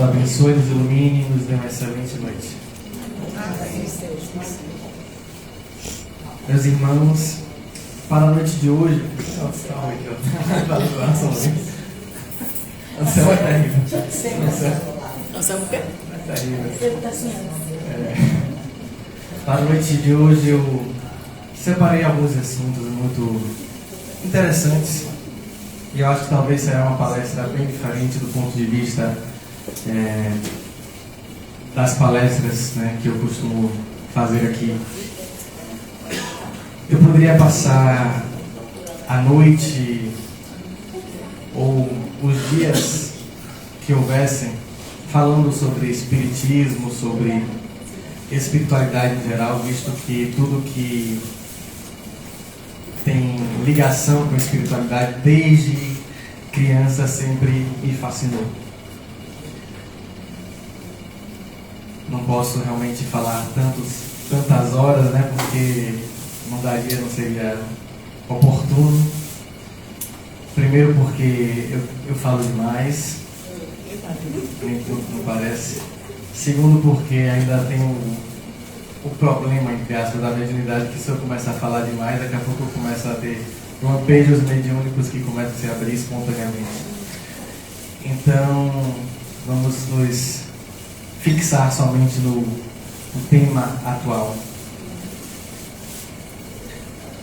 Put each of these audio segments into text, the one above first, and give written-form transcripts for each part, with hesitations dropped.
abençoe, nos ilumine e nos dê uma excelente noite. Meus irmãos, para a noite de hoje... Anselmo é terrível. Anselmo o quê? É terrível. Para a noite de hoje eu separei alguns assuntos muito interessantes e eu acho que talvez será uma palestra bem diferente do ponto de vista das palestras, né, que eu costumo fazer aqui. Eu poderia passar a noite ou os dias que houvessem falando sobre espiritismo, sobre espiritualidade em geral, visto que tudo que tem ligação com a espiritualidade desde criança sempre me fascinou. Não posso realmente falar tantas horas, né, porque não seria oportuno. Primeiro porque eu falo demais, nem tudo não parece. Segundo porque ainda tenho o problema, entre aspas, da mediunidade, que se eu começar a falar demais, daqui a pouco eu começo a ter lampejos mediúnicos que começam a se abrir espontaneamente. Então, vamos nos fixar somente no tema atual.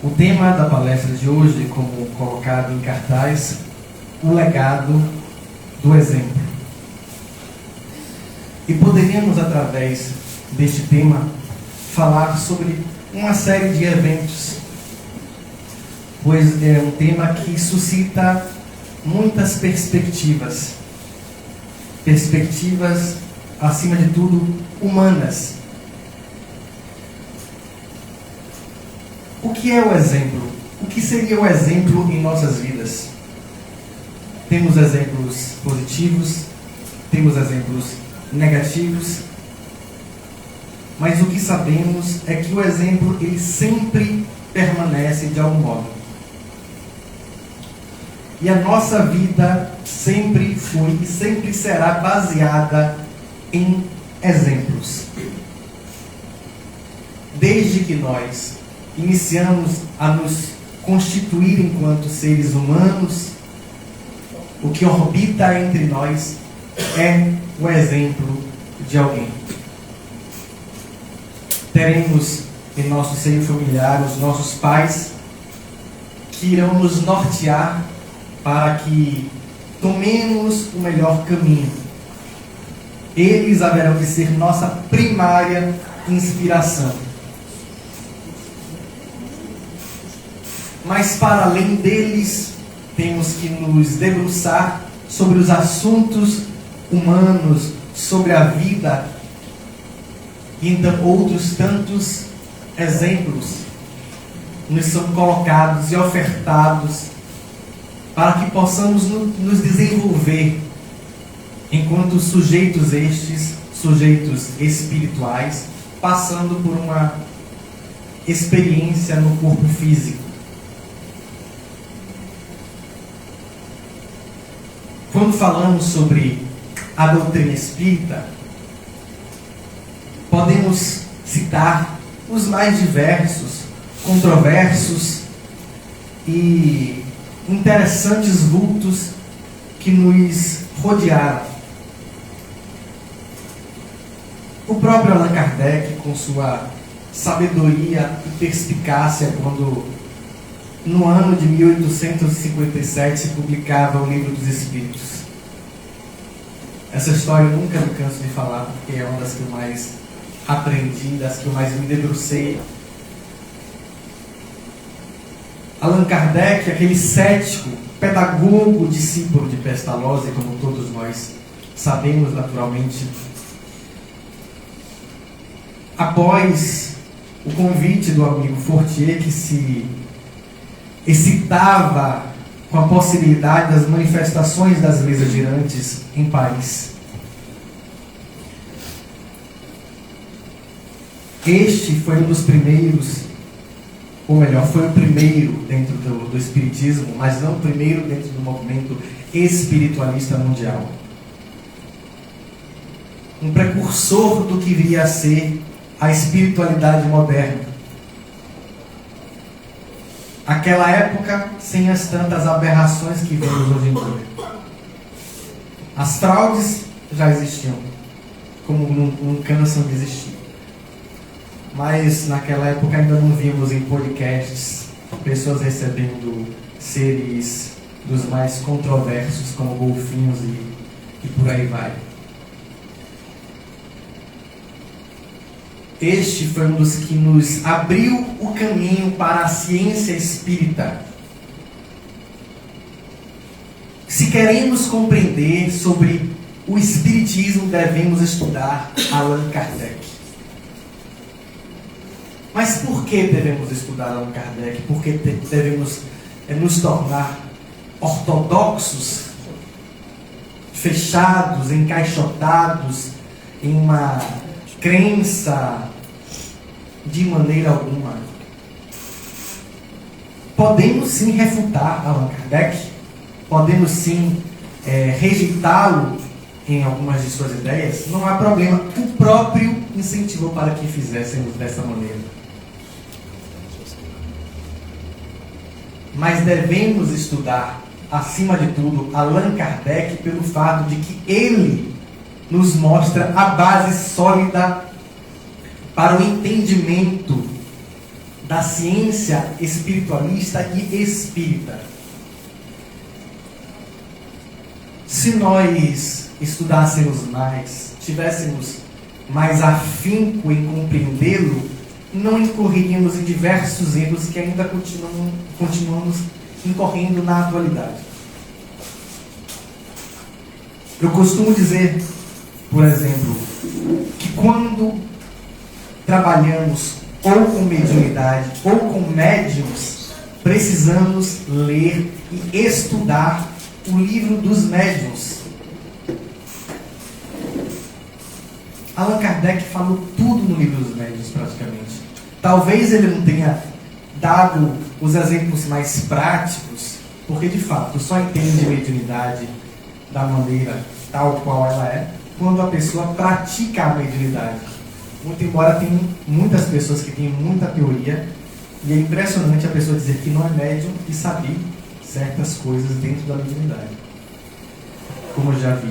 O tema da palestra de hoje, como colocado em cartaz, o legado do exemplo. E poderíamos, através deste tema, falar sobre uma série de eventos, pois é um tema que suscita muitas perspectivas. Perspectivas, acima de tudo, humanas. O que é o exemplo? O que seria o exemplo em nossas vidas? Temos exemplos positivos, temos exemplos negativos, mas o que sabemos é que o exemplo ele sempre permanece de algum modo. E a nossa vida sempre foi e sempre será baseada em exemplos. Desde que nós iniciamos a nos constituir enquanto seres humanos, o que orbita entre nós é o exemplo de alguém. Teremos em nosso seio familiar os nossos pais que irão nos nortear para que tomemos o melhor caminho. Eles haverão de ser nossa primária inspiração. Mas para além deles, temos que nos debruçar sobre os assuntos humanos, sobre a vida, e então outros tantos exemplos nos são colocados e ofertados para que possamos nos desenvolver enquanto sujeitos espirituais, passando por uma experiência no corpo físico. Quando falamos sobre a doutrina espírita, podemos citar os mais diversos, controversos e interessantes vultos que nos rodearam. O próprio Allan Kardec, com sua sabedoria e perspicácia, quando no ano de 1857 se publicava o Livro dos Espíritos. Essa história eu nunca me canso de falar, porque é uma das que eu mais aprendi, das que eu mais me debrucei. Allan Kardec, aquele cético, pedagogo, discípulo de Pestalozzi, como todos nós sabemos naturalmente, após o convite do amigo Fortier, que se excitava com a possibilidade das manifestações das mesas girantes em Paris. Este foi um dos primeiros, ou melhor, foi o primeiro dentro do Espiritismo, mas não o primeiro dentro do movimento espiritualista mundial. um precursor do que viria a ser a espiritualidade moderna. Aquela época sem as tantas aberrações que vemos hoje em dia. As fraudes já existiam, como não cansam de existir. Mas naquela época ainda não vimos em podcasts pessoas recebendo seres dos mais controversos, como golfinhos e por aí vai. Este foi um dos que nos abriu o caminho para a ciência espírita. Se queremos compreender sobre o espiritismo, devemos estudar Allan Kardec. Mas por que devemos estudar Allan Kardec? Porque devemos nos tornar ortodoxos, fechados, encaixotados em uma crença? De maneira alguma. Podemos sim refutar Allan Kardec, podemos sim rejeitá-lo em algumas de suas ideias, não há problema. O próprio incentivou para que fizéssemos dessa maneira. Mas devemos estudar, acima de tudo, Allan Kardec pelo fato de que ele nos mostra a base sólida para o entendimento da ciência espiritualista e espírita. Se nós estudássemos mais, tivéssemos mais afinco em compreendê-lo, não incorreríamos em diversos erros que ainda continuamos incorrendo na atualidade. Eu costumo dizer, por exemplo, que quando trabalhamos ou com mediunidade ou com médiuns, precisamos ler e estudar o livro dos médiuns. Allan Kardec falou tudo no livro dos médiuns, praticamente. Talvez ele não tenha dado os exemplos mais práticos, porque de fato só entende mediunidade da maneira tal qual ela é quando a pessoa pratica a mediunidade. Muito embora tenha muitas pessoas que têm muita teoria, e é impressionante a pessoa dizer que não é médium e saber certas coisas dentro da mediunidade, como eu já vi.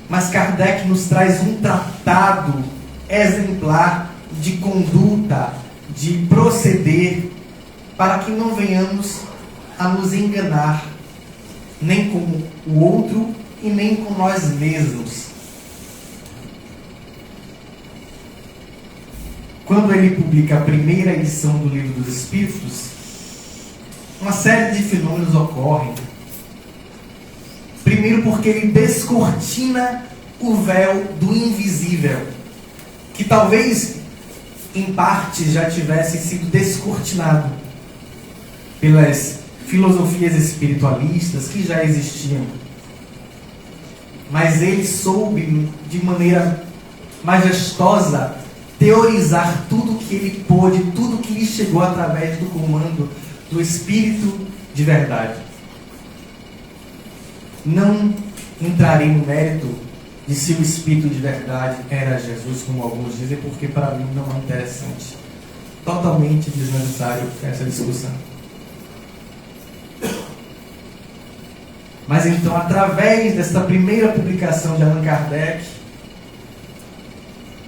Mas Kardec nos traz um tratado exemplar de conduta, de proceder, para que não venhamos a nos enganar, nem com o outro e nem com nós mesmos. Quando ele publica a primeira edição do Livro dos Espíritos, uma série de fenômenos ocorrem. Primeiro porque ele descortina o véu do invisível, que talvez em parte já tivesse sido descortinado pelas filosofias espiritualistas que já existiam. Mas ele soube, de maneira majestosa, teorizar tudo que ele pôde, tudo que lhe chegou através do comando do Espírito de verdade. Não entrarei no mérito de se o Espírito de verdade era Jesus, como alguns dizem, porque para mim não é interessante. Totalmente desnecessário essa discussão. Mas então, através desta primeira publicação de Allan Kardec,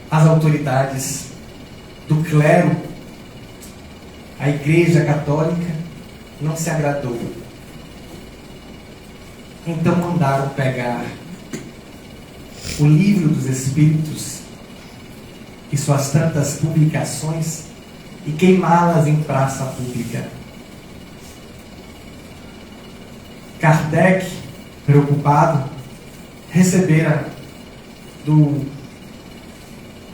as autoridades do clero, a Igreja Católica, não se agradou. Então mandaram pegar o Livro dos Espíritos e suas tantas publicações e queimá-las em praça pública. Kardec, preocupado, recebera do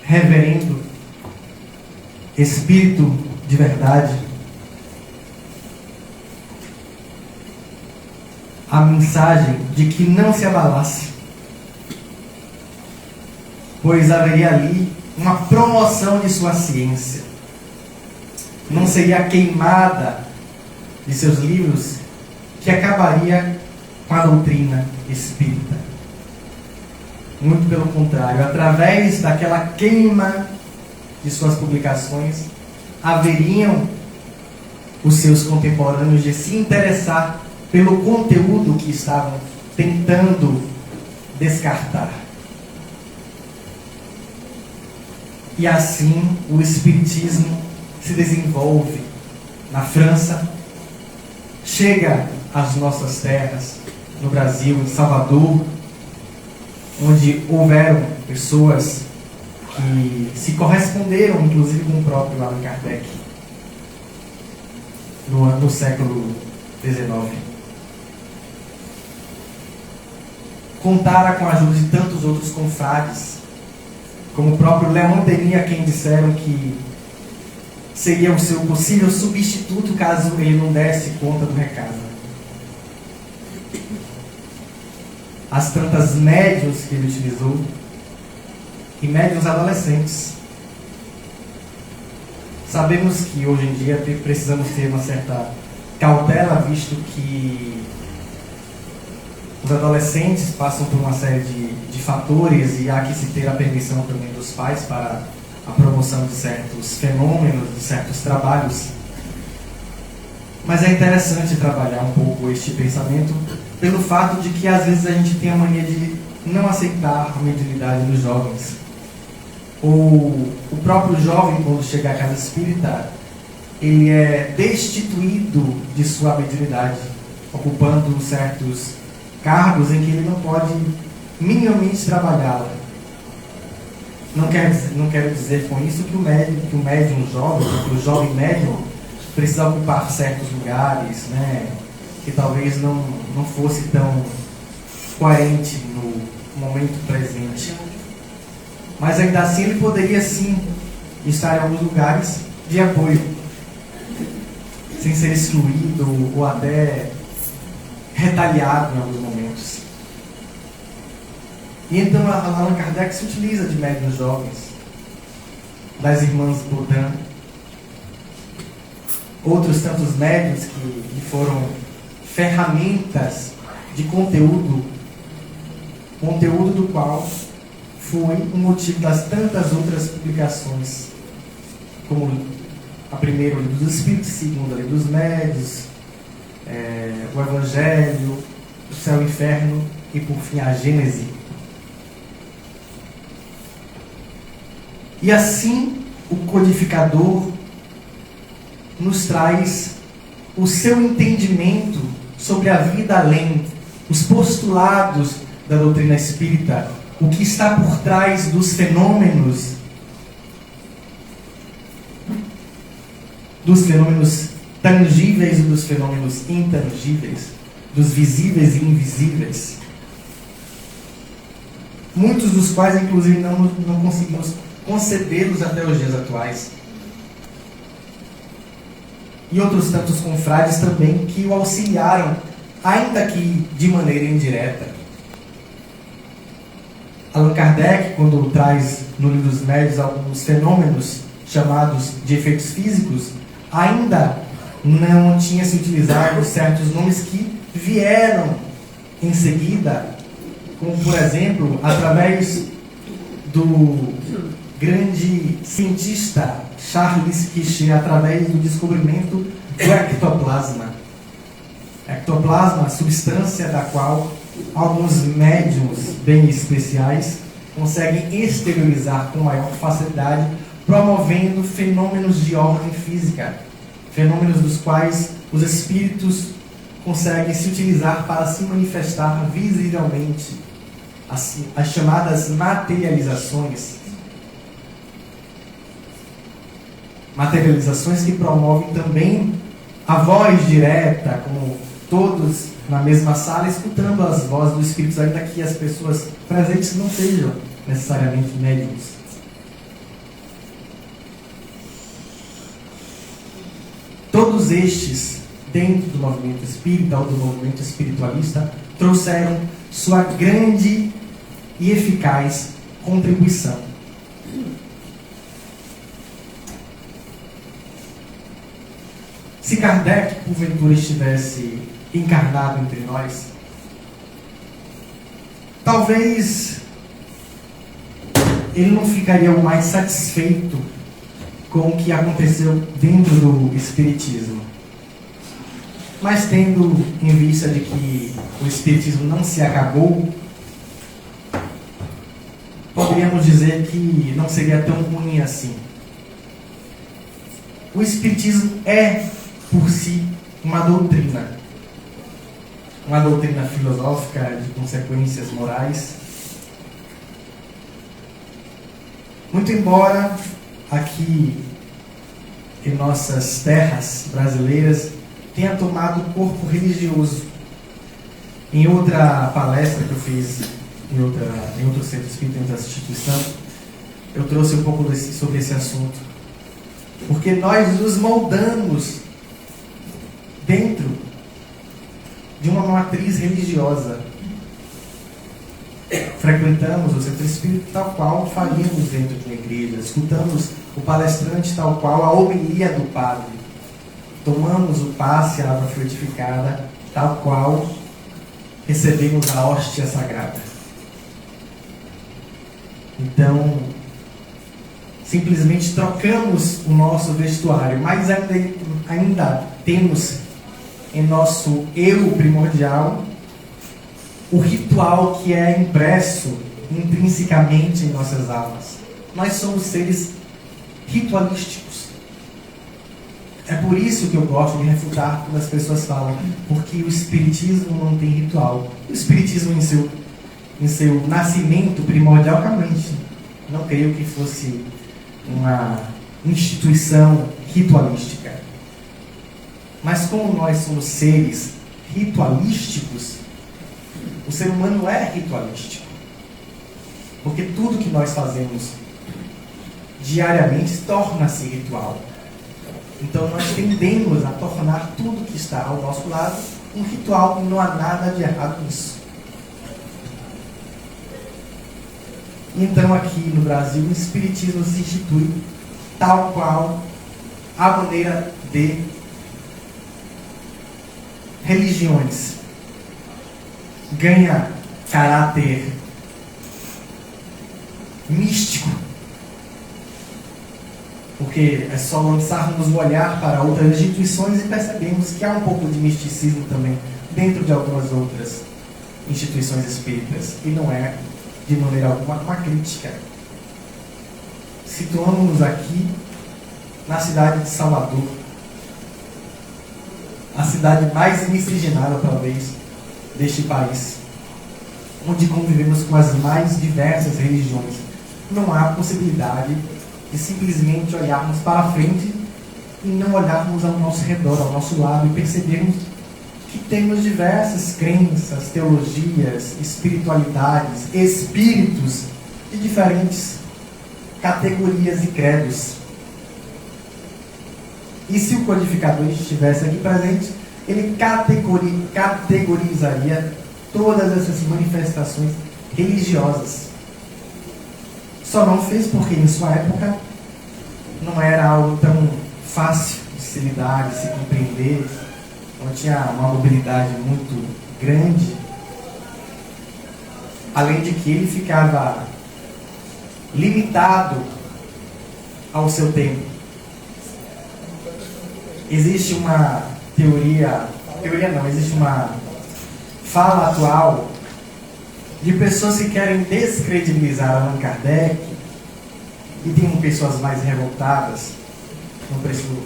reverendo Espírito de verdade a mensagem de que não se abalasse, pois haveria ali uma promoção de sua ciência. Não seria a queimada de seus livros que acabaria com a doutrina espírita. Muito pelo contrário, através daquela queima de suas publicações, haveriam os seus contemporâneos de se interessar pelo conteúdo que estavam tentando descartar. E assim o Espiritismo se desenvolve na França, chega às nossas terras, no Brasil, em Salvador, onde houveram pessoas que se corresponderam, inclusive com o próprio Allan Kardec, no século XIX. Contara com a ajuda de tantos outros confrades, como o próprio Leon Denis, a quem disseram que seria o seu possível substituto caso ele não desse conta do recado. As tantas médiuns que ele utilizou, e médiuns adolescentes. Sabemos que hoje em dia precisamos ter uma certa cautela, visto que os adolescentes passam por uma série de fatores e há que se ter a permissão também dos pais para a promoção de certos fenômenos, de certos trabalhos. Mas é interessante trabalhar um pouco este pensamento pelo fato de que às vezes a gente tem a mania de não aceitar a mediunidade dos jovens. Ou o próprio jovem, quando chega à casa espírita, ele é destituído de sua mediunidade, ocupando certos cargos em que ele não pode minimamente trabalhá-la. Não quero dizer com isso que o médium jovem, que o jovem médium precisa ocupar certos lugares, né, que talvez não fosse tão coerente no momento presente. Mas ainda assim ele poderia sim estar em alguns lugares de apoio, sem ser excluído ou até retaliado em alguns momentos. E então Allan Kardec se utiliza de médiuns jovens, das irmãs Baudin, outros tantos médiuns que foram ferramentas de conteúdo do qual foi o motivo das tantas outras publicações, como a primeira, o Livro dos Espíritos, a segunda, o Livro dos Médios, o Evangelho, o Céu e o Inferno e, por fim, a Gênese. E assim, o codificador nos traz o seu entendimento sobre a vida além, os postulados da doutrina espírita, o que está por trás dos fenômenos tangíveis e dos fenômenos intangíveis, dos visíveis e invisíveis, muitos dos quais inclusive não conseguimos concebê-los até os dias atuais. E outros tantos confrades também que o auxiliaram, ainda que de maneira indireta. Allan Kardec, quando traz no Livro dos Médios alguns fenômenos chamados de efeitos físicos, ainda não tinha se utilizado certos nomes que vieram em seguida, como por exemplo, através do grande cientista Charles Richer, através do descobrimento do ectoplasma. Ectoplasma, substância da qual alguns médiuns bem especiais conseguem exteriorizar com maior facilidade, promovendo fenômenos de ordem física, fenômenos dos quais os espíritos conseguem se utilizar para se manifestar visivelmente, as chamadas materializações. Materializações que promovem também a voz direta, como todos na mesma sala, escutando as vozes dos espíritos, ainda que as pessoas presentes não sejam necessariamente médiums. Todos estes, dentro do movimento espírita ou do movimento espiritualista, trouxeram sua grande e eficaz contribuição. Se Kardec, porventura, estivesse encarnado entre nós, talvez ele não ficaria o mais satisfeito com o que aconteceu dentro do Espiritismo. Mas tendo em vista de que o Espiritismo não se acabou, poderíamos dizer que não seria tão ruim assim. O Espiritismo é, por si, uma doutrina filosófica de consequências morais. Muito embora aqui em nossas terras brasileiras tenha tomado corpo religioso. Em outra palestra que eu fiz em outro centro espírita, em outra instituição, eu trouxe um pouco sobre esse assunto. Porque nós nos moldamos dentro de uma matriz religiosa. Frequentamos o centro espírita tal qual faríamos dentro de uma igreja. Escutamos o palestrante tal qual a homilia do padre. Tomamos o passe, a água frutificada, tal qual recebemos a hóstia sagrada. Então, simplesmente trocamos o nosso vestuário, mas ainda temos em nosso eu primordial o ritual que é impresso intrinsecamente em nossas almas. Nós somos seres ritualísticos. É por isso que eu gosto de refutar quando as pessoas falam, porque o Espiritismo não tem ritual. O Espiritismo em seu nascimento primordial, realmente, não creio que fosse uma instituição ritualística. Mas como nós somos seres ritualísticos, o ser humano é ritualístico. Porque tudo que nós fazemos diariamente torna-se ritual. Então nós tendemos a tornar tudo que está ao nosso lado um ritual, e não há nada de errado nisso. Então aqui no Brasil o Espiritismo se institui tal qual a maneira de religiões. Ganha caráter místico, porque é só lançarmos o olhar para outras instituições e percebemos que há um pouco de misticismo também dentro de algumas outras instituições espíritas, e não é de maneira alguma uma crítica. Situamos-nos aqui na cidade de Salvador, a cidade mais miscigenada talvez deste país, onde convivemos com as mais diversas religiões. Não há possibilidade de simplesmente olharmos para frente e não olharmos ao nosso redor, ao nosso lado, e percebermos que temos diversas crenças, teologias, espiritualidades, espíritos de diferentes categorias e credos. E se o codificador estivesse aqui presente, ele categorizaria todas essas manifestações religiosas. Só não fez porque em sua época não era algo tão fácil de se lidar, de se compreender, não tinha uma mobilidade muito grande, além de que ele ficava limitado ao seu tempo. Existe uma existe uma fala atual de pessoas que querem descredibilizar Allan Kardec, e tem pessoas mais revoltadas, não preciso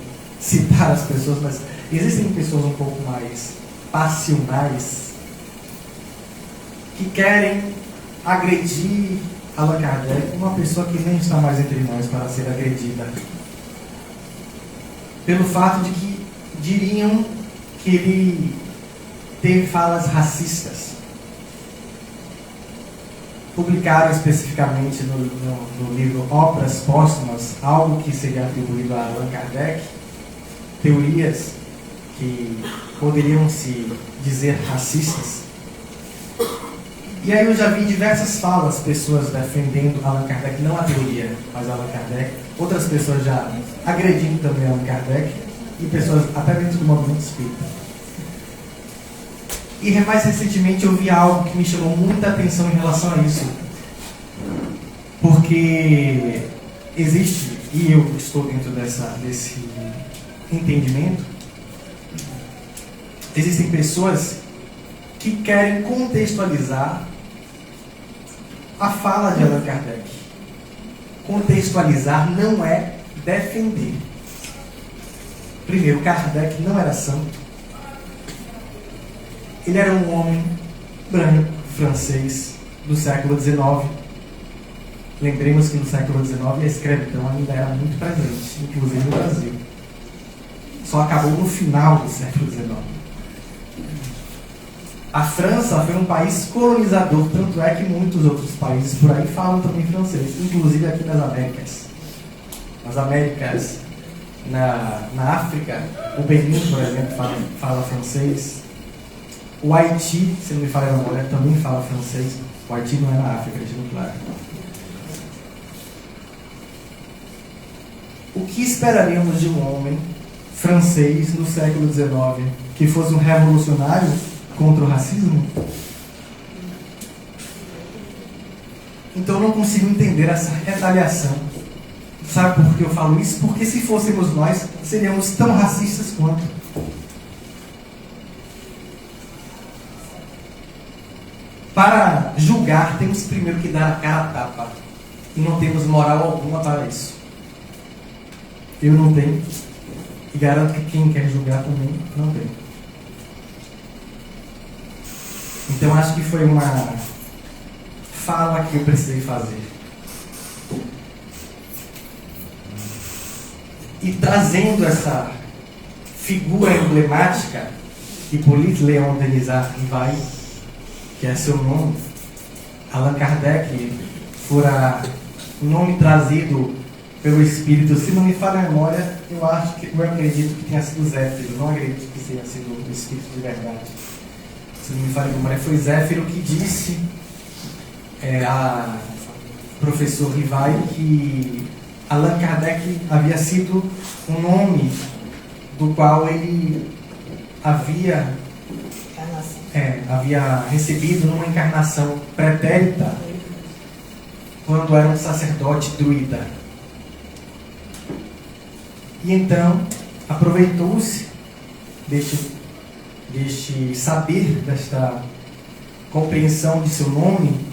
citar as pessoas, mas existem pessoas um pouco mais passionais que querem agredir Allan Kardec, uma pessoa que nem está mais entre nós para ser agredida, pelo fato de que diriam que ele teve falas racistas. Publicaram especificamente no livro Obras Póstumas algo que seria atribuído a Allan Kardec, teorias que poderiam se dizer racistas. E aí eu já vi diversas falas, pessoas defendendo Allan Kardec, não a teoria, mas Allan Kardec, outras pessoas já agredindo também Allan Kardec, e pessoas até dentro do movimento espírita. E mais recentemente eu vi algo que me chamou muita atenção em relação a isso. Porque existe, e eu estou dentro desse entendimento, existem pessoas que querem contextualizar a fala de Allan Kardec. Contextualizar não é defender. Primeiro, Kardec não era santo. Ele era um homem branco, francês, do século XIX. Lembremos que no século XIX a escravidão ainda era muito presente, inclusive no Brasil. Só acabou no final do século XIX. A França foi um país colonizador, tanto é que muitos outros países por aí falam também francês, inclusive aqui nas Américas. Nas Américas, na África, o Benin, por exemplo, fala francês. O Haiti, se não me falha a memória, também fala francês. O Haiti não é na África, deixando claro. O que esperaríamos de um homem francês no século XIX que fosse um revolucionário contra o racismo? Então eu não consigo entender essa retaliação. Sabe por que eu falo isso? Porque se fôssemos nós, seríamos tão racistas quanto. Para julgar, temos primeiro que dar a cara a tapa. E não temos moral alguma para isso. Eu não tenho. E garanto que quem quer julgar também não tem. Então acho que foi uma fala que eu precisei fazer. E trazendo essa figura emblemática, Hippolyte Léon Denis Rivail, que é seu nome, Allan Kardec, fora um nome trazido pelo Espírito. Se não me falha a memória, eu acredito que tenha sido Zéfiro, não acredito que tenha sido o Espírito de verdade. Se não me falha a memória, foi Zéfiro que disse a professor Rivail que Allan Kardec havia sido um nome do qual ele havia recebido numa encarnação pretérita quando era um sacerdote druida. E então aproveitou-se deste saber, desta compreensão de seu nome,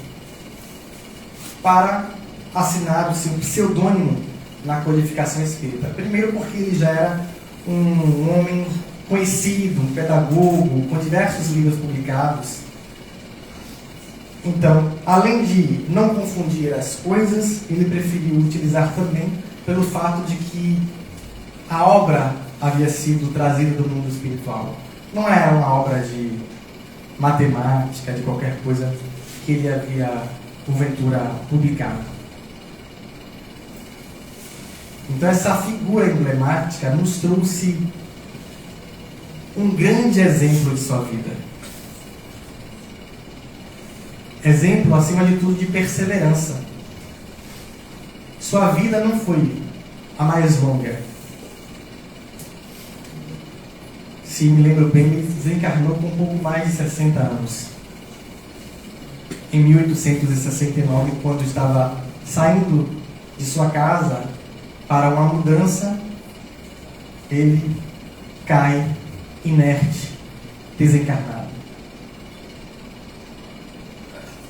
para assinar o seu pseudônimo na codificação espírita. Primeiro porque ele já era um homem conhecido, um pedagogo, com diversos livros publicados. Então, além de não confundir as coisas, ele preferiu utilizar também pelo fato de que a obra havia sido trazida do mundo espiritual. Não era uma obra de matemática, de qualquer coisa que ele havia, porventura, publicado. Então essa figura emblemática nos trouxe um grande exemplo de sua vida. Exemplo, acima de tudo, de perseverança. Sua vida não foi a mais longa. Se me lembro bem, ele desencarnou com um pouco mais de 60 anos. Em 1869, quando estava saindo de sua casa para uma mudança, ele cai inerte, desencarnado.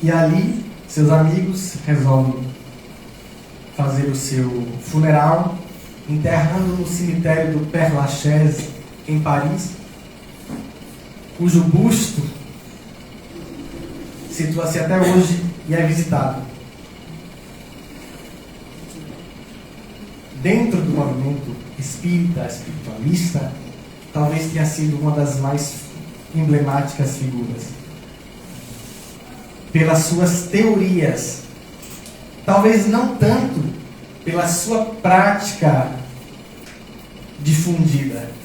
E ali, seus amigos resolvem fazer o seu funeral, enterrando no cemitério do Père Lachaise, em Paris, cujo busto situa-se até hoje e é visitado. Dentro do movimento espírita, espiritualista, talvez tenha sido uma das mais emblemáticas figuras. Pelas suas teorias, talvez não tanto pela sua prática difundida.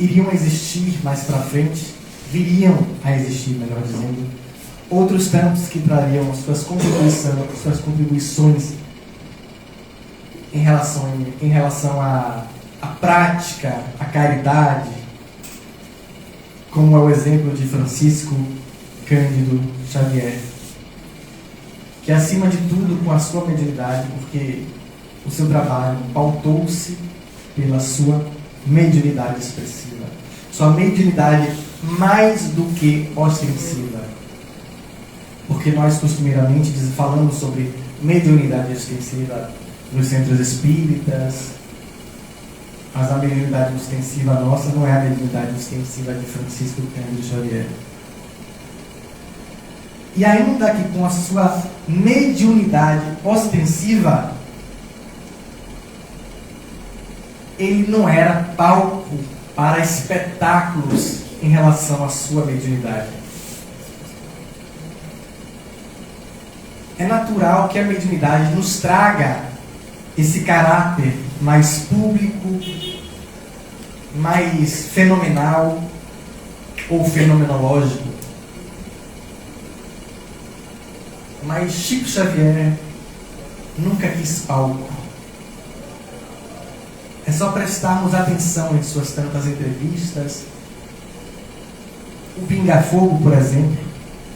Iriam existir mais para frente, viriam a existir, melhor dizendo, outros tantos que trariam suas contribuições em relação à prática, à caridade, como é o exemplo de Francisco Cândido Xavier, que acima de tudo com a sua mediunidade, porque o seu trabalho pautou-se pela sua mediunidade expressiva. Sua mediunidade mais do que ostensiva. Porque nós costumeiramente falamos sobre mediunidade ostensiva nos centros espíritas, mas a mediunidade ostensiva nossa não é a mediunidade ostensiva de Francisco Cândido Xavier. E ainda que com a sua mediunidade ostensiva, ele não era palco para espetáculos em relação à sua mediunidade. É natural que a mediunidade nos traga esse caráter mais público, mais fenomenal ou fenomenológico. Mas Chico Xavier nunca quis palco. É só prestarmos atenção em suas tantas entrevistas. O Pinga Fogo, por exemplo,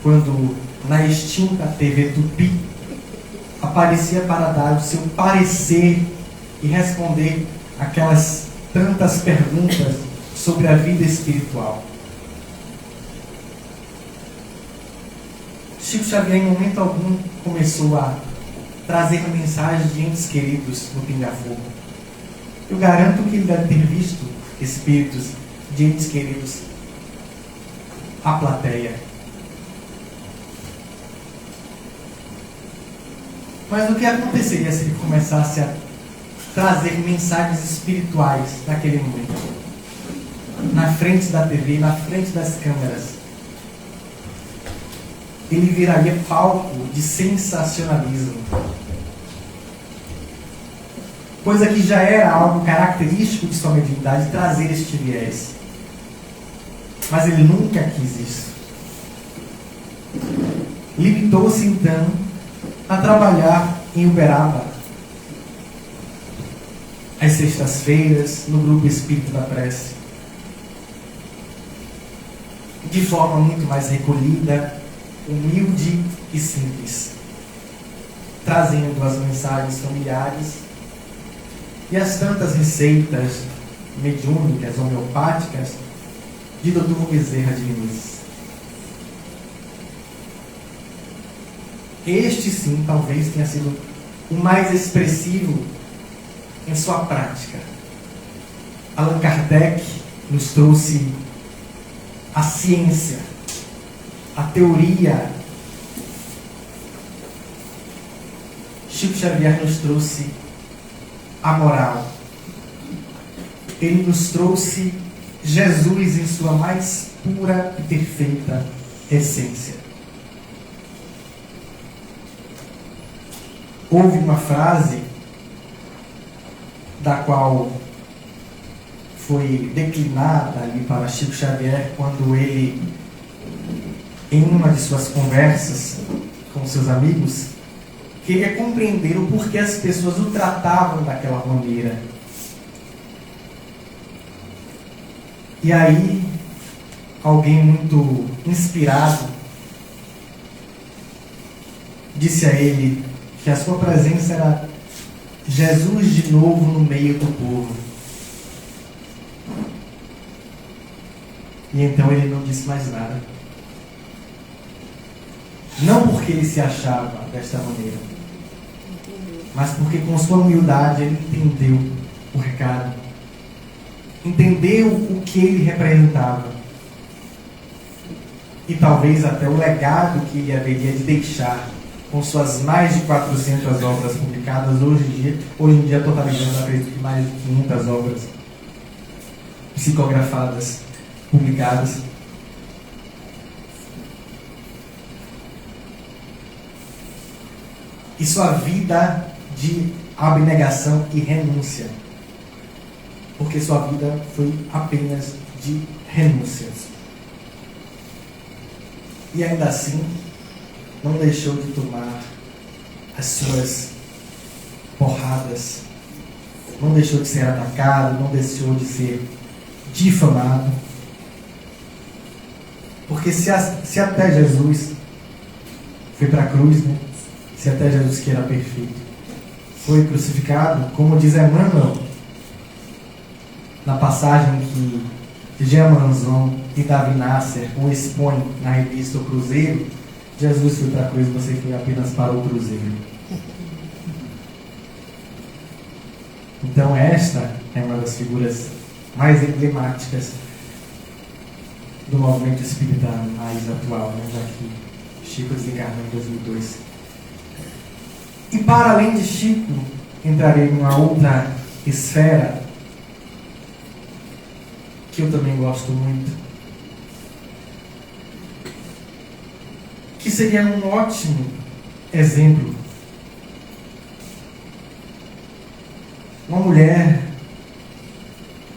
quando na extinta TV Tupi aparecia para dar o seu parecer e responder aquelas tantas perguntas sobre a vida espiritual. Chico Xavier, em momento algum, começou a trazer mensagens de entes queridos no Pinga Fogo. Eu garanto que ele deve ter visto espíritos de entes queridos à plateia. Mas o que aconteceria se ele começasse a trazer mensagens espirituais naquele momento? Na frente da TV, na frente das câmeras. Ele viraria palco de sensacionalismo. Coisa que já era algo característico de sua mediunidade, trazer este viés. Mas ele nunca quis isso. Limitou-se então a trabalhar em Uberaba, às sextas-feiras, no grupo Espírito da Prece, de forma muito mais recolhida, humilde e simples, trazendo as mensagens familiares e as tantas receitas mediúnicas, homeopáticas, de Dr. Bezerra de Menezes. Este sim, talvez tenha sido o mais expressivo em sua prática. Allan Kardec nos trouxe a ciência, a teoria. Chico Xavier nos trouxe a moral. Ele nos trouxe Jesus em sua mais pura e perfeita essência. Houve uma frase da qual foi declinada ali para Chico Xavier quando ele, em uma de suas conversas com seus amigos, queria compreender o porquê as pessoas o tratavam daquela maneira. E aí, alguém muito inspirado disse a ele que a sua presença era Jesus de novo no meio do povo. E então ele não disse mais nada. Não porque ele se achava desta maneira, mas porque com sua humildade ele entendeu o recado, entendeu o que ele representava e talvez até o legado que ele haveria de deixar com suas mais de 400 obras publicadas hoje em dia totalizando, acredito que mais de 500 obras psicografadas, publicadas. E sua vida de abnegação e renúncia. Porque sua vida foi apenas de renúncias. E ainda assim, não deixou de tomar as suas porradas. Não deixou de ser atacado, não deixou de ser difamado. Porque se até Jesus foi para a cruz, né? se até Jesus, que era perfeito, foi crucificado, como diz Emmanuel, na passagem que Jean Manzon e Davi Nasser o expõem na revista O Cruzeiro: Jesus foi para a cruz, você foi apenas para o Cruzeiro. Então esta é uma das figuras mais emblemáticas do movimento espírita mais atual, né? Já que Chico desencarnou em 2002. E para além de Chico, entrarei numa outra esfera que eu também gosto muito, que seria um ótimo exemplo. Uma mulher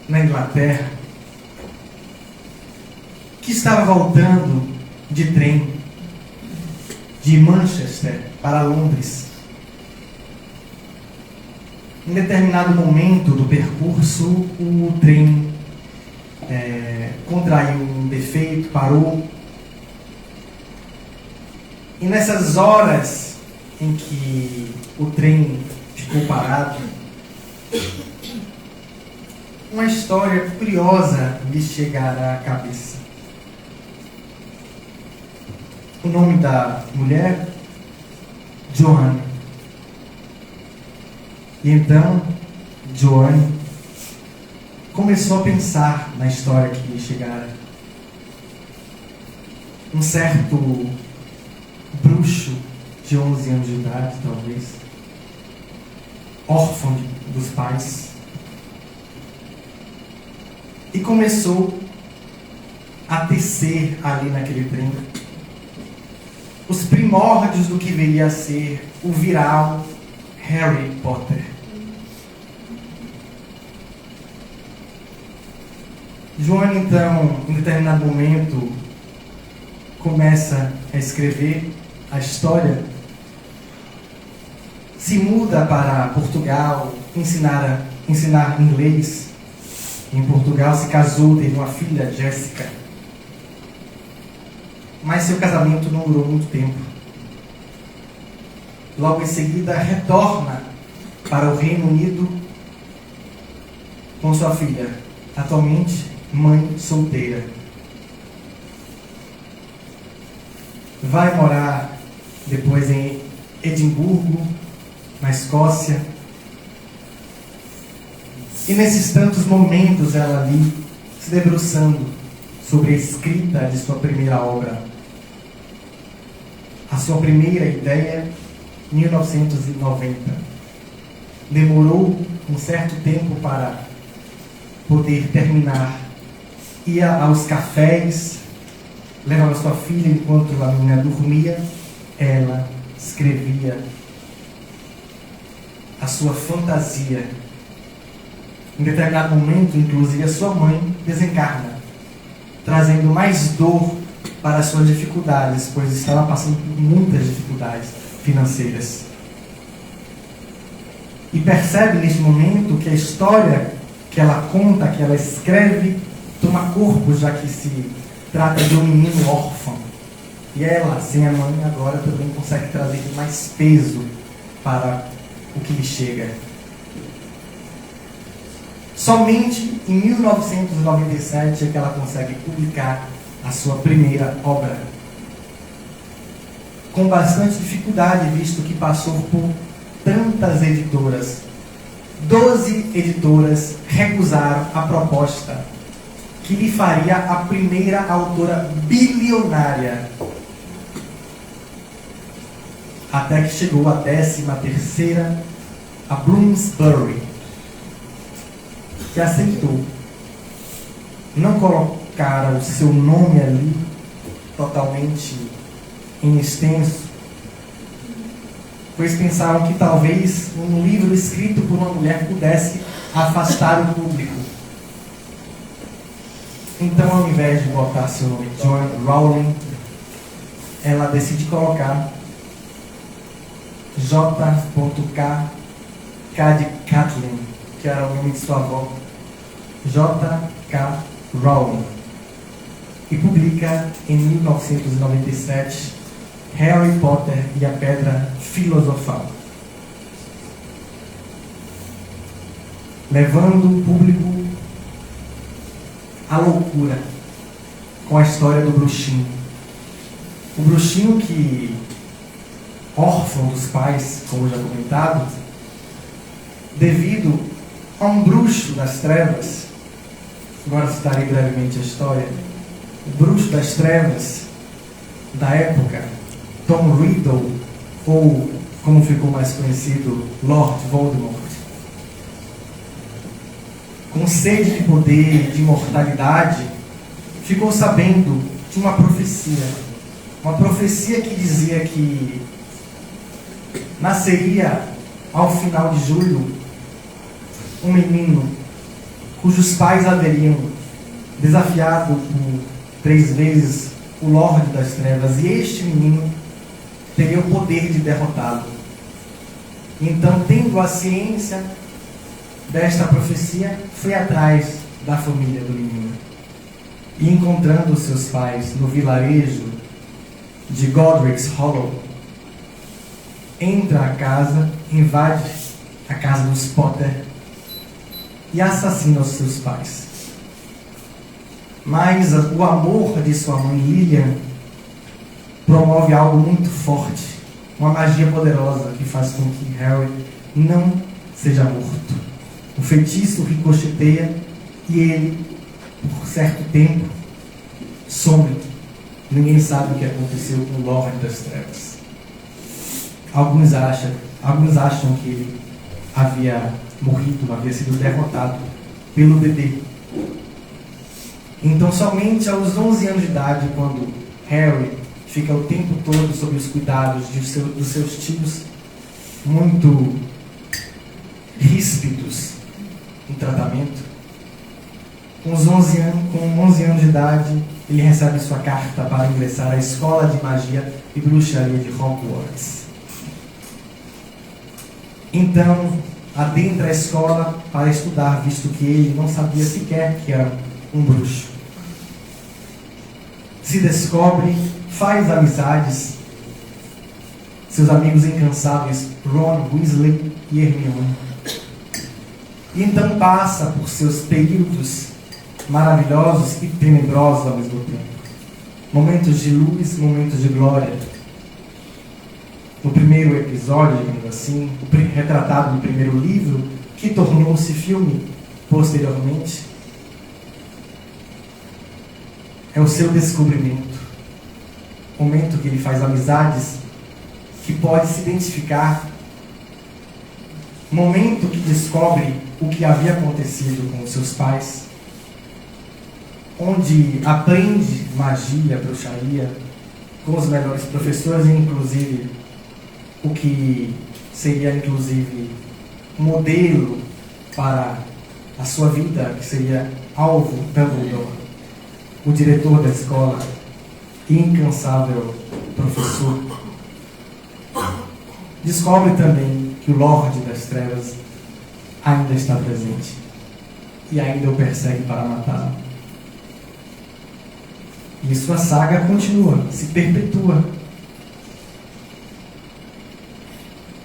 na Inglaterra que estava voltando de trem de Manchester para Londres. Em determinado momento do percurso, o trem contraiu um defeito, parou. E nessas horas em que o trem ficou parado, uma história curiosa lhe chegara à cabeça. O nome da mulher, Joanne. E então, Joanne começou a pensar na história que lhe chegara. Um certo bruxo de 11 anos de idade, talvez, órfão dos pais, e começou a tecer ali naquele trem os primórdios do que viria a ser o viral Harry Potter. Joana, então, em determinado momento, começa a escrever a história, se muda para Portugal, ensinar inglês. Em Portugal se casou, teve uma filha, Jéssica. Mas seu casamento não durou muito tempo. Logo em seguida, retorna para o Reino Unido com sua filha, atualmente mãe solteira. Vai morar depois em Edimburgo, na Escócia. E nesses tantos momentos, ela ali se debruçando sobre a escrita de sua primeira obra. A sua primeira ideia, 1990. Demorou um certo tempo para poder terminar. Ia aos cafés, levava sua filha enquanto a menina dormia, ela escrevia a sua fantasia. Em determinado momento, inclusive, a sua mãe desencarna, trazendo mais dor para as suas dificuldades, pois estava passando por muitas dificuldades financeiras. E percebe neste momento que a história que ela conta, que ela escreve, toma corpo, já que se trata de um menino órfão. E ela, sem a mãe, agora também consegue trazer mais peso para o que lhe chega. Somente em 1997 é que ela consegue publicar a sua primeira obra. Com bastante dificuldade, visto que passou por tantas editoras. 12 editoras recusaram a proposta que lhe faria a primeira autora bilionária. Até que chegou a 13ª, a Bloomsbury, que aceitou. Não colocaram o seu nome ali totalmente em extenso, pois pensaram que talvez um livro escrito por uma mulher pudesse afastar o público. Então, ao invés de botar seu nome Joanne Rowling, ela decide colocar J.K. de Kathleen, que era o nome de sua avó, J.K. Rowling, e publica em 1997 Harry Potter e a Pedra Filosofal, levando o público à loucura com a história do bruxinho. O bruxinho que, órfão dos pais, como já comentado, devido a um bruxo das trevas, agora citarei brevemente a história, o bruxo das trevas da época, Tom Riddle, ou como ficou mais conhecido, Lord Voldemort, com sede de poder, de imortalidade, ficou sabendo de uma profecia que dizia que nasceria ao final de julho um menino cujos pais haveriam desafiado por 3 vezes o Lorde das Trevas, e este menino teria o poder de derrotá-lo. Então, tendo a ciência desta profecia, foi atrás da família do menino. E encontrando seus pais no vilarejo de Godric's Hollow, entra a casa, invade a casa dos Potter e assassina os seus pais. Mas o amor de sua mãe Lilian promove algo muito forte, uma magia poderosa que faz com que Harry não seja morto. O feitiço ricocheteia e ele, por certo tempo, some. Ninguém sabe o que aconteceu com o Lorde das Trevas. Alguns acham que ele havia morrido, havia sido derrotado pelo bebê. Então, somente aos 11 anos de idade, quando Harry fica o tempo todo sob os cuidados dos seus tios, muito ríspidos em tratamento, com 11 anos de idade, ele recebe sua carta para ingressar à Escola de Magia e Bruxaria de Hogwarts. Então, adentra a escola para estudar, visto que ele não sabia sequer que era um bruxo. Se descobre, faz amizades, seus amigos incansáveis Ron, Weasley e Hermione. E então passa por seus períodos maravilhosos e tenebrosos ao mesmo tempo. Momentos de luz, momentos de glória. No primeiro episódio, digamos assim, retratado no primeiro livro, que tornou-se filme posteriormente, é o seu descobrimento. Momento que ele faz amizades que pode se identificar. Momento que descobre o que havia acontecido com os seus pais. Onde aprende magia, bruxaria, com os melhores professores, inclusive o que seria inclusive modelo para a sua vida, que seria alvo Dumbledore, o diretor da escola, incansável professor. Descobre também que o Lorde das Trevas ainda está presente e ainda o persegue para matá-lo. E sua saga continua, se perpetua.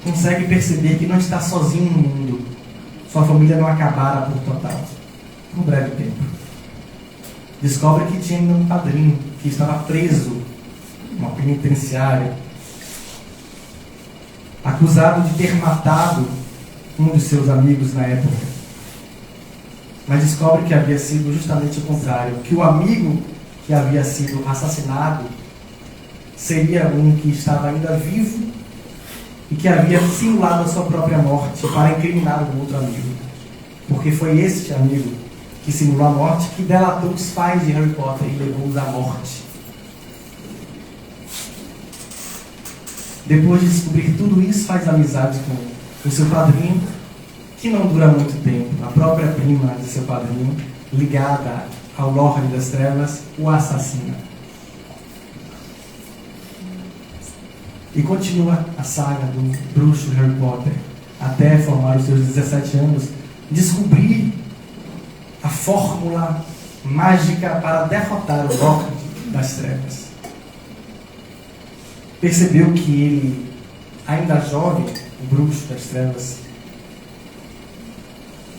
Consegue perceber que não está sozinho no mundo. Sua família não acabara por total, por um breve tempo. Descobre que tinha ainda um padrinho que estava preso numa penitenciária, acusado de ter matado um dos seus amigos na época. Mas descobre que havia sido justamente o contrário, que o amigo que havia sido assassinado seria um que estava ainda vivo e que havia simulado a sua própria morte para incriminar um outro amigo. Porque foi este amigo que simulou a morte que delatou os pais de Harry Potter e levou-os à morte. Depois de descobrir tudo isso, faz amizade com o seu padrinho, que não dura muito tempo. A própria prima de seu padrinho, ligada ao Lorde das Trevas, o assassina. E continua a saga do bruxo Harry Potter, até formar os seus 17 anos, descobrir a fórmula mágica para derrotar o Lorde das Trevas. percebeu que ele, ainda jovem, o bruxo das trevas,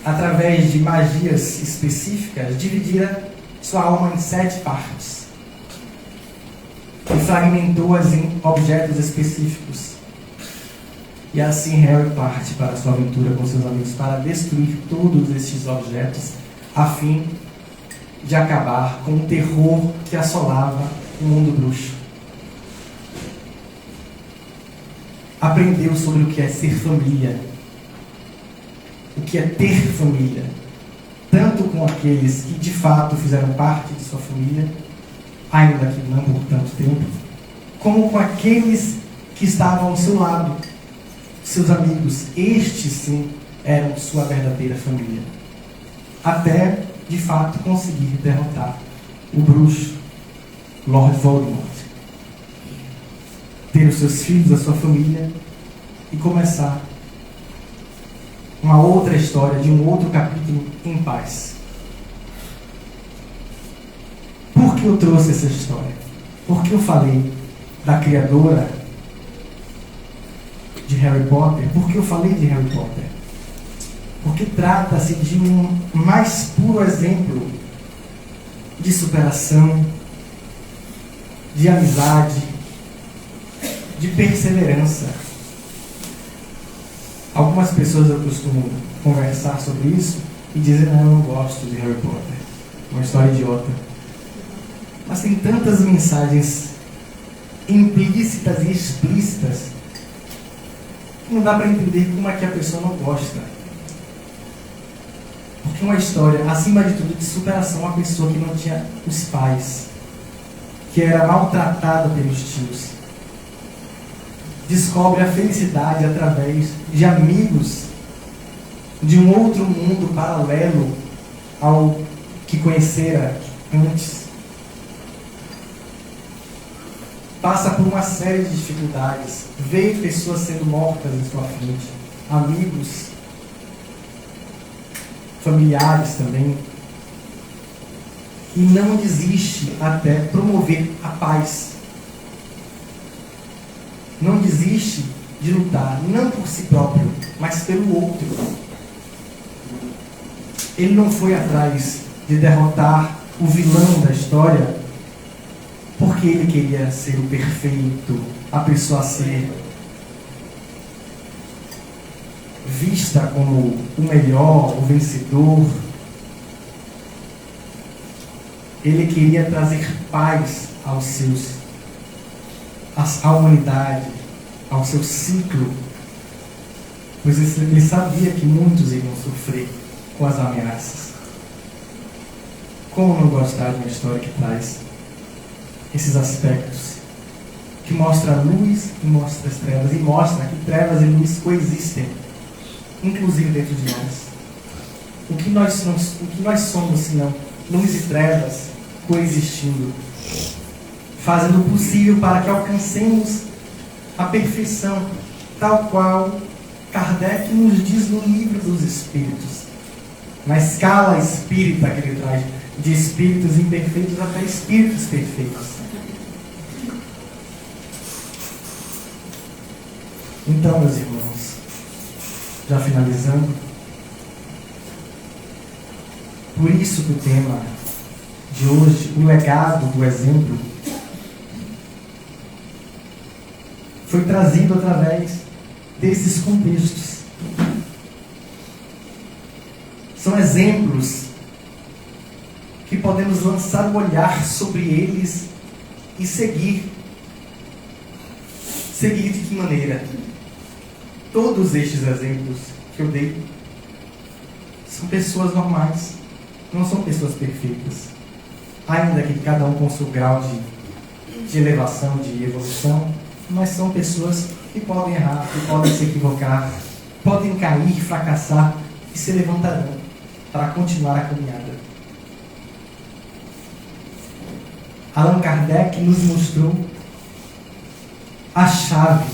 através de magias específicas, dividira sua alma em 7 partes e fragmentou-as em objetos específicos. E assim Harry parte para sua aventura com seus amigos para destruir todos estes objetos, a fim de acabar com o terror que assolava o mundo bruxo. Aprendeu sobre o que é ser família, o que é ter família, tanto com aqueles que de fato fizeram parte de sua família, ainda que não por tanto tempo, como com aqueles que estavam ao seu lado, seus amigos. Estes sim eram sua verdadeira família, até de fato conseguir derrotar o bruxo Lord Voldemort, ter os seus filhos, a sua família, e começar uma outra história de um outro capítulo em paz. Por que eu trouxe essa história? Porque eu falei da criadora de Harry Potter? Por que eu falei de Harry Potter? Porque trata-se de um mais puro exemplo de superação, de amizade, de perseverança. Algumas pessoas eu costumo conversar sobre isso e dizer: não, eu não gosto de Harry Potter, uma história idiota. Mas tem tantas mensagens implícitas e explícitas que não dá para entender como é que a pessoa não gosta. Porque uma história, acima de tudo, de superação, uma pessoa que não tinha os pais, que era maltratada pelos tios, descobre a felicidade através de amigos de um outro mundo paralelo ao que conhecera antes. Passa por uma série de dificuldades, vê pessoas sendo mortas em sua frente, amigos, familiares também, e não desiste até promover a paz. Não desiste de lutar, não por si próprio, mas pelo outro. Ele não foi atrás de derrotar o vilão da história porque ele queria ser o perfeito, a pessoa a ser vista como o melhor, o vencedor. Ele queria trazer paz à humanidade, ao seu ciclo, pois ele sabia que muitos iriam sofrer com as ameaças. Como não gostar de uma história que traz esses aspectos, que mostra a luz e mostra as trevas, e mostra que trevas e luz coexistem, inclusive dentro de nós. O que nós somos, senão luz e trevas coexistindo, fazendo o possível para que alcancemos a perfeição, tal qual Kardec nos diz no Livro dos Espíritos, na escala espírita que ele traz, de espíritos imperfeitos até espíritos perfeitos. Então, meus irmãos, já finalizando, por isso que o tema de hoje, o legado do exemplo, foi trazido através desses contextos. São exemplos que podemos lançar o olhar sobre eles e seguir. Seguir de que maneira? Todos estes exemplos que eu dei são pessoas normais, não são pessoas perfeitas. Ainda que cada um com seu grau de elevação, de evolução, mas são pessoas que podem errar, que podem se equivocar, podem cair, fracassar e se levantarão para continuar a caminhada. Allan Kardec nos mostrou a chave.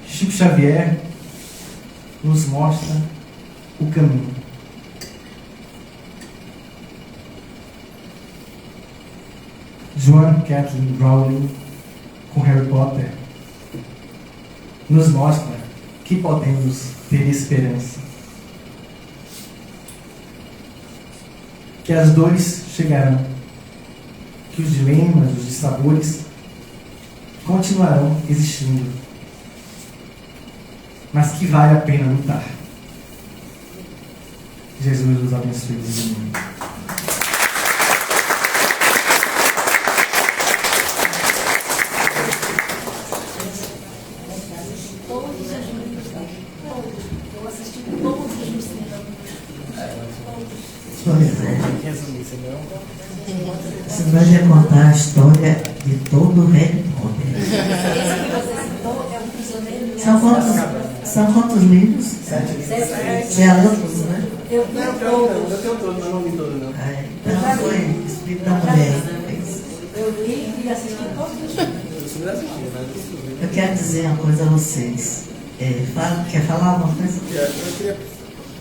Chico Xavier nos mostra o caminho. Joan Kathleen Rowling com Harry Potter nos mostra que podemos ter esperança. Que as dores chegarão, que os dilemas, os dissabores continuarão existindo, mas que vale a pena lutar. Jesus nos abençoe. Você vai contar a história de todo o Harry Potter. São quantos livros? 7. Você leu todos, né? Eu tenho todos, mas não li todos, não. Então foi Espírito da Mulher. Eu li e assisti todos. Eu quero dizer uma coisa a vocês. Quer falar alguma coisa? Eu queria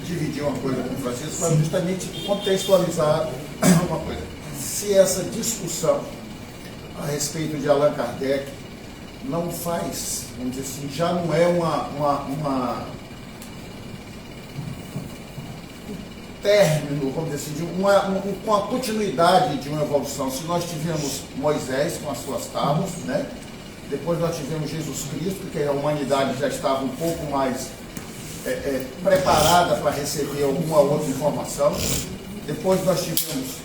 dividir uma coisa com o Francisco para justamente contextualizar uma coisa. Se essa discussão a respeito de Allan Kardec não faz, vamos dizer assim, já não é um término, vamos dizer assim, de uma continuidade de uma evolução. Se nós tivemos Moisés com as suas tábuas, né? Depois nós tivemos Jesus Cristo, que a humanidade já estava um pouco mais preparada para receber alguma outra informação. Depois nós tivemos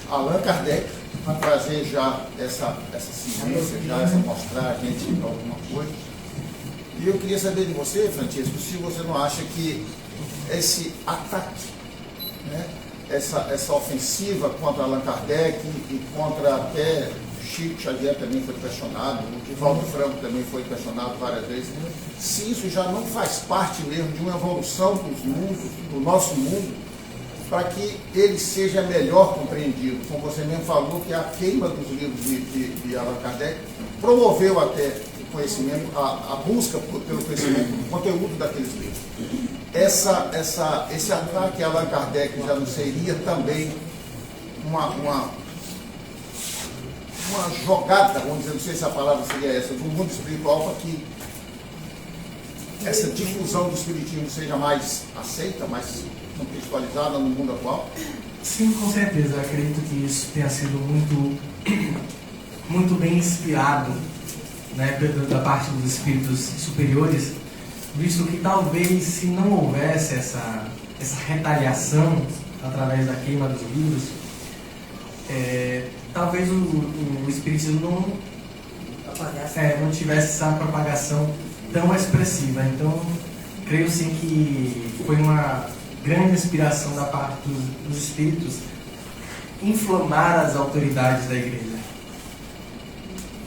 Allan Kardec, para trazer já essa ciência, já essa mostrar a gente alguma coisa. E eu queria saber de você, Francisco, se você não acha que esse ataque, né, essa ofensiva contra Allan Kardec e contra até Chico Xavier também foi questionado, o Divaldo Franco também foi questionado várias vezes, se isso já não faz parte mesmo de uma evolução do nosso mundo, para que ele seja melhor compreendido. Como você mesmo falou, que a queima dos livros de Allan Kardec promoveu até o conhecimento, a busca pelo conhecimento, do conteúdo daqueles livros. Esse ataque a Allan Kardec já não seria também uma jogada, vamos dizer, não sei se a palavra seria essa, do mundo espiritual, para que essa difusão do espiritismo seja mais aceita, mais contextualizada no mundo atual? Sim, com certeza. Eu acredito que isso tenha sido muito bem inspirado, né, da parte dos espíritos superiores, visto que talvez se não houvesse essa retaliação através da queima dos livros, talvez o espiritismo não tivesse essa propagação tão expressiva. Então, creio sim que foi uma grande inspiração da parte dos espíritos inflamar as autoridades da igreja.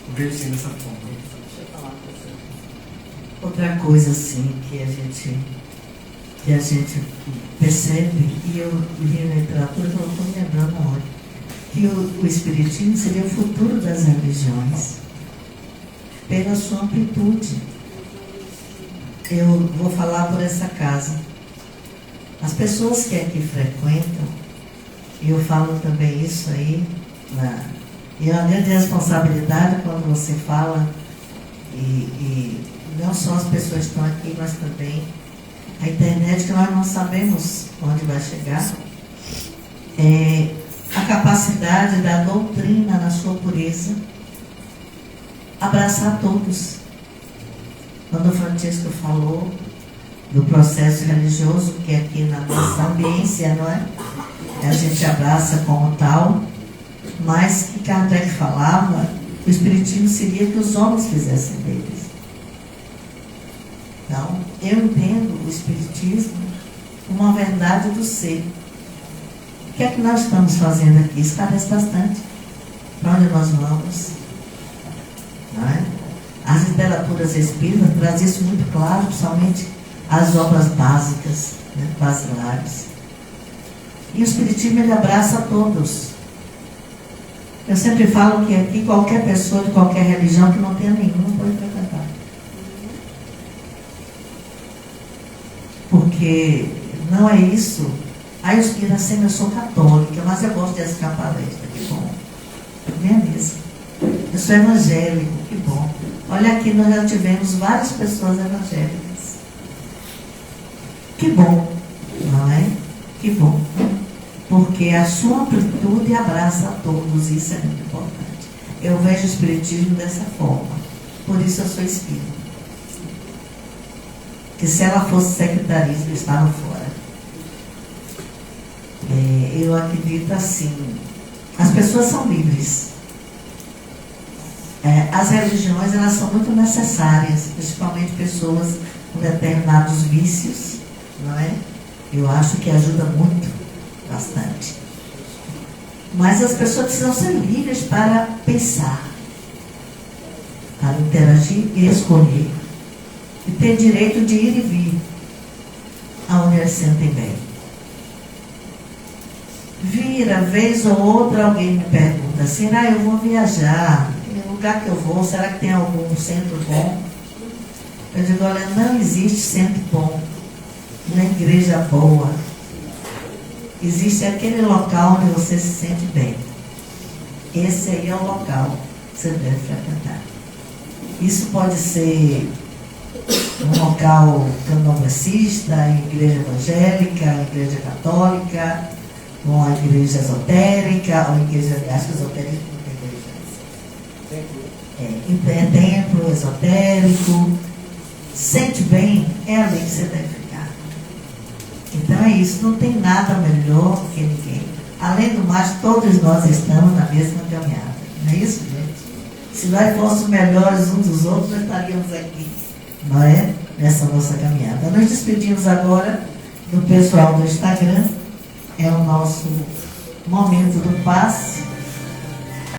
Eu vejo sim dessa forma. Outra coisa assim que a gente percebe, e eu li na literatura, eu estou me lembrando agora, que o Espiritismo seria o futuro das religiões, pela sua amplitude. Eu vou falar por essa casa. As pessoas que aqui frequentam, e eu falo também isso aí, e é uma grande responsabilidade quando você fala, e não só as pessoas que estão aqui, mas também a internet, que nós não sabemos onde vai chegar, a capacidade da doutrina na sua pureza abraçar todos. Quando o Francisco falou do processo religioso, que aqui na nossa ambiência, não é? A gente abraça como tal, mas que Kardec falava, o Espiritismo seria que os homens fizessem deles. Então, eu entendo o Espiritismo como uma verdade do ser. O que é que nós estamos fazendo aqui? Isso parece bastante. Para onde nós vamos? Não é? As literaturas espíritas trazem isso muito claro, principalmente as obras básicas, né, basilares. E o Espiritismo, ele abraça a todos. Eu sempre falo que aqui qualquer pessoa de qualquer religião que não tenha nenhuma pode frequentar. Porque não é isso. Aí os que nascem, eu sou católica, mas eu gosto de assistir a palestra. Que bom. Minha mesa. Eu sou evangélico, que bom. Olha aqui, nós já tivemos várias pessoas evangélicas. Que bom, não é? Que bom. Porque a sua amplitude abraça a todos, isso é muito importante. Eu vejo o espiritismo dessa forma. Por isso eu sou espírita. Que se ela fosse secretarismo, eu estava fora. Eu acredito assim. As pessoas são livres. As religiões, elas são muito necessárias, principalmente pessoas com determinados vícios, não é? Eu acho que ajuda muito, bastante. Mas as pessoas precisam ser livres para pensar, para interagir e escolher. E ter direito de ir e vir aonde eles sentem bem. Vira, vez ou outra, alguém me pergunta assim, eu vou viajar, no lugar que eu vou, será que tem algum centro bom? Eu digo, olha, não existe centro bom, uma igreja boa. Existe aquele local onde você se sente bem. Esse aí é o local que você deve frequentar. Isso pode ser um local candomblessista, igreja evangélica, igreja católica, uma igreja esotérica, ou igreja, acho que esotérica não tem igreja. É templo esotérico. Sente bem, é ali que você deve ficar. Então é isso, não tem nada melhor do que ninguém. Além do mais, todos nós estamos na mesma caminhada. Não é isso, gente? Se nós fôssemos melhores uns dos outros, nós estaríamos aqui, não é? Nessa nossa caminhada. Nós despedimos agora do pessoal do Instagram. É o nosso momento do passe.